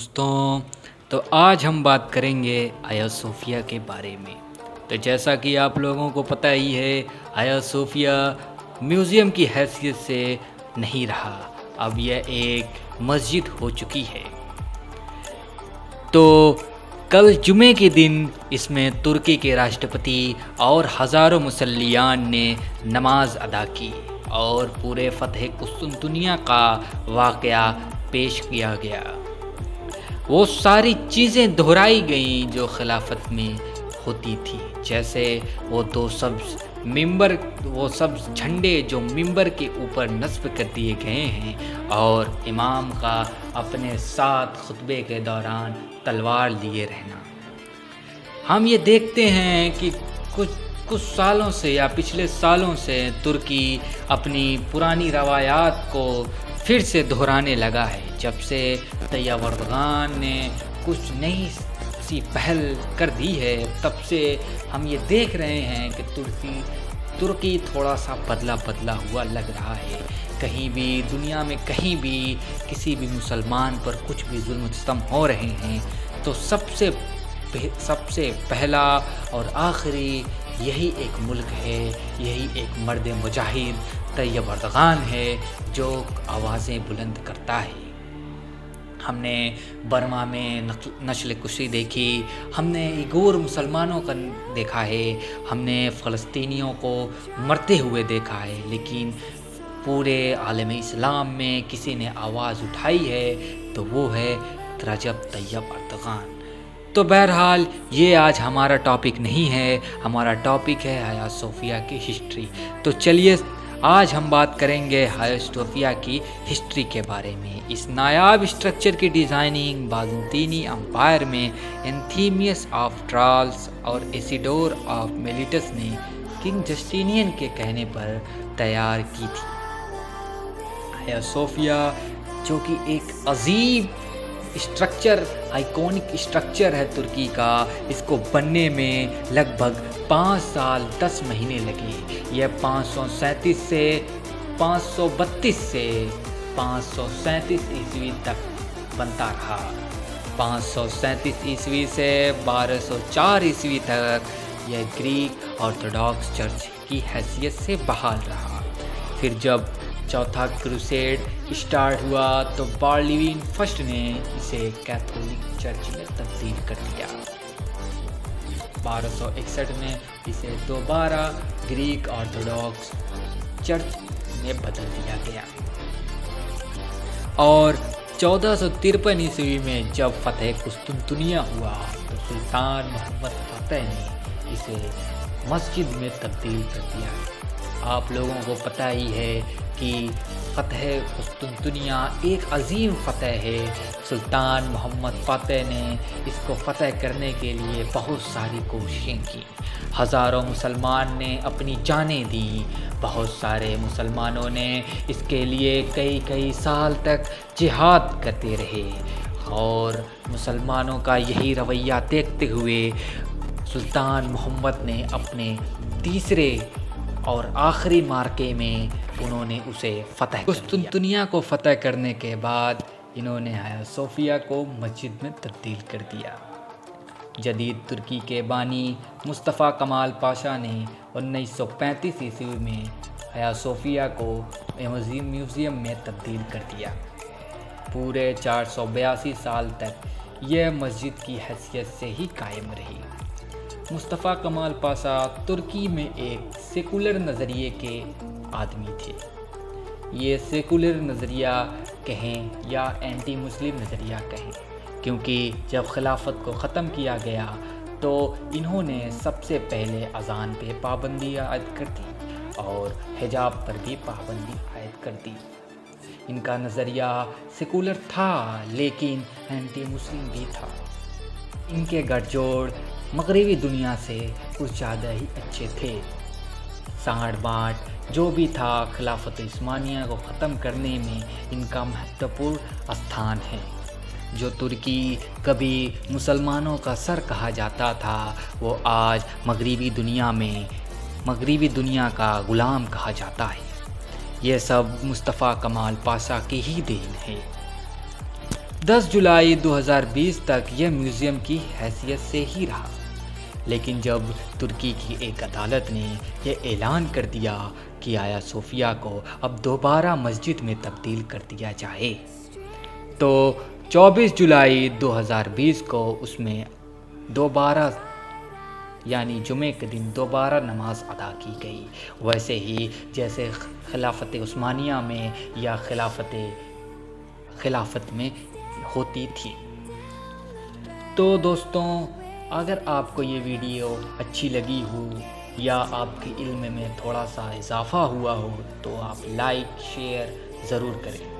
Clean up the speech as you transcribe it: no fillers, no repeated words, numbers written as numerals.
دوستوں، تو آج ہم بات کریں گے آیا صوفیہ کے بارے میں۔ تو جیسا کہ آپ لوگوں کو پتہ ہی ہے، آیا صوفیہ میوزیم کی حیثیت سے نہیں رہا، اب یہ ایک مسجد ہو چکی ہے۔ تو کل جمعے کے دن اس میں ترکی کے راشٹرپتی اور ہزاروں مسلیان نے نماز ادا کی اور پورے فتح قسطنطنیہ کا واقعہ پیش کیا گیا۔ وہ ساری چیزیں دہرائی گئیں جو خلافت میں ہوتی تھی، جیسے وہ سبز جھنڈے جو ممبر کے اوپر نصب کر دیے گئے ہیں، اور امام کا اپنے ساتھ خطبے کے دوران تلوار لیے رہنا۔ ہم یہ دیکھتے ہیں کہ کچھ سالوں سے یا پچھلے سالوں سے ترکی اپنی پرانی روایات کو پھر سے دہرانے لگا ہے۔ جب سے طیب اردغان نے کچھ نئی سی پہل کر دی ہے، تب سے ہم یہ دیکھ رہے ہیں کہ ترکی تھوڑا سا بدلا ہوا لگ رہا ہے۔ کہیں بھی دنیا میں کہیں بھی کسی بھی مسلمان پر کچھ بھی ظلم و ستم ہو رہے ہیں تو سب سے پہلا اور آخری یہی ایک ملک ہے، یہی ایک مرد مجاہد طیب اردغان ہے جو آوازیں بلند کرتا ہے۔ ہم نے برما میں نسل کشی دیکھی، ہم نے ایغور مسلمانوں کا دیکھا ہے، ہم نے فلسطینیوں کو مرتے ہوئے دیکھا ہے، لیکن پورے عالم اسلام میں کسی نے آواز اٹھائی ہے تو وہ ہے رجب طیب اردغان۔ تو بہرحال یہ آج ہمارا ٹاپک نہیں ہے، ہمارا ٹاپک ہے آیا صوفیہ کی ہسٹری۔ تو چلیے آج ہم بات کریں گے آیا صوفیہ کی ہسٹری کے بارے میں۔ اس نایاب اسٹرکچر کی ڈیزائننگ بازنطینی امپائر میں انتھیمیس آف ٹرالس اور ایسیڈور آف میلیٹس نے کنگ جسٹینین کے کہنے پر تیار کی تھی۔ آیا صوفیہ جو کہ ایک عظیم اسٹرکچر، آئیکونک اسٹرکچر ہے ترکی کا، اس کو بننے میں لگ بھگ 5 سال 10 مہینے لگے۔ یہ 537 سے 537 عیسوی تک بنتا رہا۔ 537 عیسوی سے 1204 عیسوی تک یہ گریک آرتھوڈاکس چرچ کی حیثیت سے بحال رہا۔ پھر جب چوتھا کروسیڈ اسٹارٹ ہوا تو بارلیوین فرسٹ نے اسے کیتھولک چرچ میں تبدیل کر دیا۔ 1261 میں اسے دوبارہ گریک آرتھوڈاکس چرچ میں بدل دیا گیا، اور 1453 عیسوی میں جب فتح قسطنطنیہ ہوا تو سلطان محمد فاتح نے اسے مسجد میں تبدیل کر دیا۔ آپ لوگوں کو پتہ ہی ہے کہ فتح قسطنطنیہ ایک عظیم فتح ہے۔ سلطان محمد فاتح نے اس کو فتح کرنے کے لیے بہت ساری کوششیں کی، ہزاروں مسلمان نے اپنی جانیں دیں، بہت سارے مسلمانوں نے اس کے لیے کئی سال تک جہاد کرتے رہے، اور مسلمانوں کا یہی رویہ دیکھتے ہوئے سلطان محمد نے اپنے تیسرے اور آخری مارکے میں انہوں نے اسے فتح کر دیا۔ قسطنطنیہ کو فتح کرنے کے بعد انہوں نے آیا صوفیہ کو مسجد میں تبدیل کر دیا۔ جدید ترکی کے بانی مصطفیٰ کمال پاشا نے 1935 عیسوی میں آیا صوفیہ کو میوزیم میں تبدیل کر دیا۔ پورے 482 سال تک یہ مسجد کی حیثیت سے ہی قائم رہی۔ مصطفیٰ کمال پاشا ترکی میں ایک سیکولر نظریے کے آدمی تھے۔ یہ سیکولر نظریہ کہیں یا اینٹی مسلم نظریہ کہیں، کیونکہ جب خلافت کو ختم کیا گیا تو انہوں نے سب سے پہلے اذان پہ پابندی عائد کر دی اور حجاب پر بھی پابندی عائد کر دی۔ ان کا نظریہ سیکولر تھا لیکن اینٹی مسلم بھی تھا۔ ان کے گٹھ جوڑ مغربی دنیا سے کچھ زیادہ ہی اچھے تھے۔ سانڑ بانٹ جو بھی تھا، خلافت عثمانیہ کو ختم کرنے میں ان کا مہتوپورن استھان ہے۔ جو ترکی کبھی مسلمانوں کا سر کہا جاتا تھا، وہ آج مغربی دنیا کا غلام کہا جاتا ہے۔ یہ سب مصطفیٰ کمال پاشا کی ہی دین ہے۔ 10 جولائی 2020 تک یہ میوزیم کی حیثیت سے ہی رہا، لیکن جب ترکی کی ایک عدالت نے یہ اعلان کر دیا کہ آیا صوفیہ کو اب دوبارہ مسجد میں تبدیل کر دیا جائے، تو 24 جولائی 2020 کو اس میں دوبارہ یعنی جمعے کے دن دوبارہ نماز ادا کی گئی، ویسے ہی جیسے خلافت عثمانیہ میں یا خلافت میں ہوتی تھی۔ تو دوستوں، اگر آپ کو یہ ویڈیو اچھی لگی ہو یا آپ کے علم میں تھوڑا سا اضافہ ہوا ہو تو آپ لائک شیئر ضرور کریں۔